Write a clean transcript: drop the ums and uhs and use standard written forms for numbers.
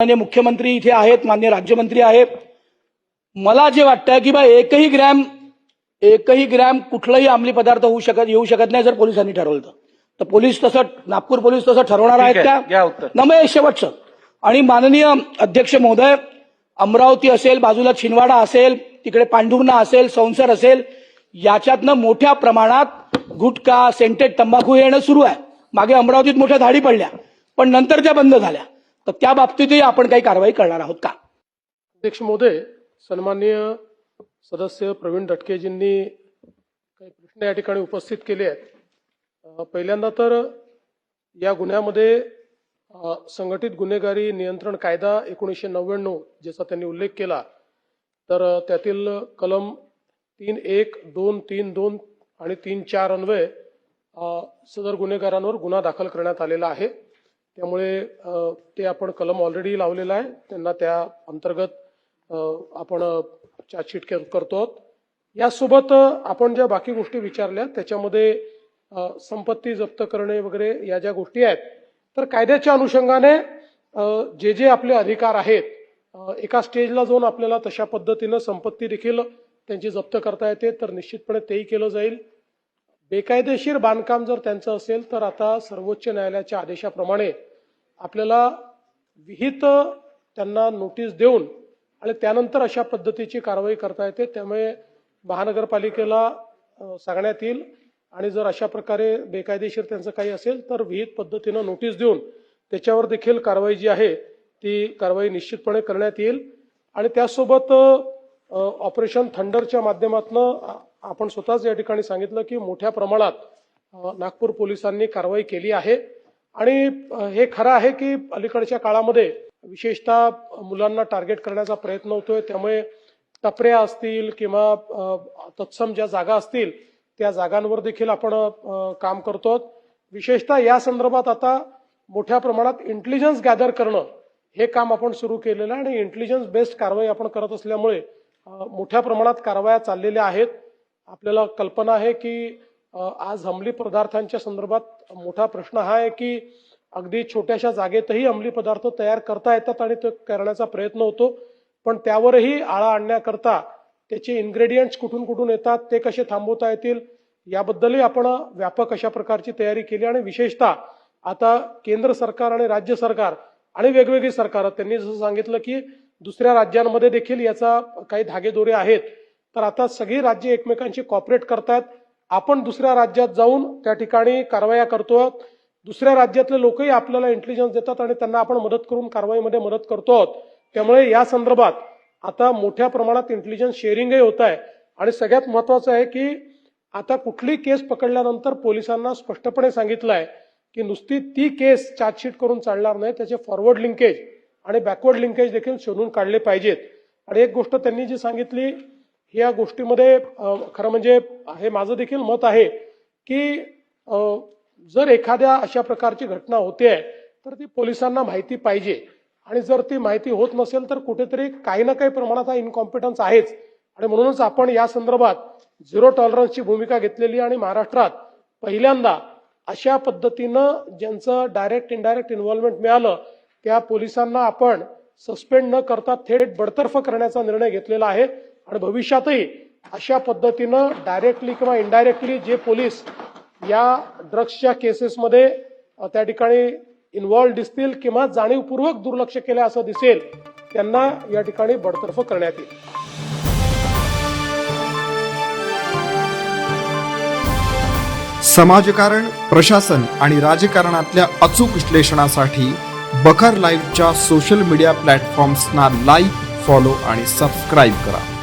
माननीय मुख्यमंत्री इथे आहेत, माननीय राज्यमंत्री आहेत. मला जे वाटतं की बा एकही ग्रॅम कुठलाही अंमली पदार्थ येऊ शकत नाही जर पोलिसांनी ठरवलं तर पोलीस तसं नागपूर पोलीस तसं ठरवणार आहेत का? नमय शेवटचं. आणि माननीय अध्यक्ष महोदय, अमरावती असेल, बाजूला छिंदवाडा असेल, तिकडे पांढुर्णा असेल, संसार असेल, याच्यातनं मोठ्या प्रमाणात गुटखा, सेंटेड तंबाखू येणं सुरू आहे. मागे अमरावतीत मोठ्या धाडी पडल्या, पण नंतर त्या बंद झाल्या. तर त्या बाबतीतही आपण काही कारवाई करणार आहोत का? अध्यक्ष महोदय, सन्माननीय सदस्य प्रवीण दटकेजींनी काही प्रश्न या ठिकाणी उपस्थित केले आहेत. पहिल्यांदा तर या गुन्ह्यामध्ये संघटित गुन्हेगारी नियंत्रण कायदा 1999 ज्याचा त्यांनी उल्लेख केला, तर त्यातील कलम 3.1, 2, 3.2 आणि 3.4 अन्वये सदर गुन्हेगारांवर गुन्हा दाखल करण्यात आलेला आहे. त्यामुळे ते आपण कलम ऑलरेडी लावलेला आहे, त्यांना त्या अंतर्गत आपण चार्जशीट करतो आहोत. यासोबत आपण ज्या बाकी गोष्टी विचारल्या त्याच्यामध्ये संपत्ती जप्त करणे वगैरे या ज्या गोष्टी आहेत, तर कायद्याच्या अनुषंगाने जे जे आपले अधिकार आहेत, एका स्टेजला जाऊन आपल्याला तशा पद्धतीनं संपत्ती देखील त्यांची जप्त करता येते, तर निश्चितपणे तेही केलं जाईल. बेकायदेशीर बांधकाम जर त्यांचं असेल तर आता सर्वोच्च न्यायालयाच्या आदेशाप्रमाणे आपल्याला विहित त्यांना नोटीस देऊन आणि त्यानंतर अशा पद्धतीची कारवाई करता येते. त्यामुळे महानगरपालिकेला सांगण्यात येईल आणि जर अशा प्रकारे बेकायदेशीर त्यांचं काही असेल तर विहित पद्धतीनं नोटीस देऊन त्याच्यावर देखील कारवाई जी आहे ती कारवाई निश्चितपणे करण्यात येईल. आणि त्यासोबत ऑपरेशन थंडरच्या माध्यमातून आपण स्वतःच या ठिकाणी सांगितलं की मोठ्या प्रमाणात नागपूर पोलिसांनी कारवाई केली आहे. आणि हे खरं आहे की अलीकडच्या काळामध्ये विशेषतः मुलांना टार्गेट करण्याचा प्रयत्न होतोय. त्यामुळे टपऱ्या असतील किंवा तत्सम ज्या जागा असतील त्या जागांवर देखील आपण काम करतो. विशेषतः या संदर्भात आता मोठ्या प्रमाणात इंटेलिजन्स गॅदर करणं हे काम आपण सुरू केलेलं आहे आणि इंटेलिजन्स बेस्ड कारवाई आपण करत असल्यामुळे मोठ्या प्रमाणात कारवाया चाललेल्या आहेत. आपल्याला कल्पना आहे की आज अंमली पदार्थांच्या संदर्भात मोठा प्रश्न हा आहे की अगदी छोट्याशा जागेतही अंमली पदार्थ तयार करता येतात आणि ते करण्याचा प्रयत्न होतो, पण त्यावरही आळा आणण्याकरता त्याचे इन्ग्रेडियंट्स कुठून कुठून येतात, ते कसे थांबवता येतील याबद्दलही आपण व्यापक अशा प्रकारची तयारी केली. आणि विशेषतः आता केंद्र सरकार आणि राज्य सरकार आणि वेगवेगळी सरकार त्यांनी जसं सांगितलं की दुसऱ्या राज्यांमध्ये देखील याचा काही धागेदोरे आहेत, तर आता सगळी राज्ये एकमेकांशी कॉपरेट करतात. आपण दुसऱ्या राज्यात जाऊन त्या ठिकाणी कारवाया करतो. दुसऱ्या राज्यातले लोकही आपल्याला इंटेलिजन्स देतात आणि त्यांना आपण मदत करून कारवाईमध्ये मदत करतो. त्यामुळे या संदर्भात आता मोठ्या प्रमाणात इंटेलिजन्स शेअरिंगही होत आहे. आणि सगळ्यात महत्वाचं आहे की आता कुठली केस पकडल्यानंतर पोलिसांना स्पष्टपणे सांगितलं आहे की नुसती ती केस चार्जशीट करून चालणार नाही, त्याचे फॉरवर्ड लिंकेज आणि बॅकवर्ड लिंकेज देखील शोधून काढले पाहिजेत. आणि एक गोष्ट त्यांनी जी सांगितली या गोष्टीमध्ये खरं म्हणजे हे माझं देखील मत आहे की जर एखाद्या अशा प्रकारची घटना होते तर ती पोलिसांना माहिती पाहिजे. आणि जर ती माहिती होत नसेल तर कुठेतरी काही ना काही प्रमाणात इनकॉम्पिटन्स आहेच. आणि म्हणूनच आपण या संदर्भात झिरो टॉलरन्सची भूमिका घेतलेली आणि महाराष्ट्रात पहिल्यांदा अशा पद्धतीनं ज्यांचं डायरेक्ट इनडायरेक्ट इन्व्हॉल्वमेंट मिळालं त्या पोलिसांना आपण सस्पेंड न करता थेट बडतर्फ करण्याचा निर्णय घेतलेला आहे. आणि भविष्यातही अशा पद्धतीनं डायरेक्टली किंवा इनडायरेक्टली जे पोलीस या ड्रग्सच्या केसेसमध्ये त्या ठिकाणी इन्व्हॉल्व दिसतील किंवा जाणीवपूर्वक दुर्लक्ष केलं असं दिसेल त्यांना या ठिकाणी बडतर्फ करण्यात येईल. समाजकारण, प्रशासन आणि राजकारणातल्या अचूक विश्लेषणासाठी बखर लाईव्हच्या सोशल मीडिया प्लॅटफॉर्म्सना लाईक, फॉलो आणि सबस्क्राईब करा.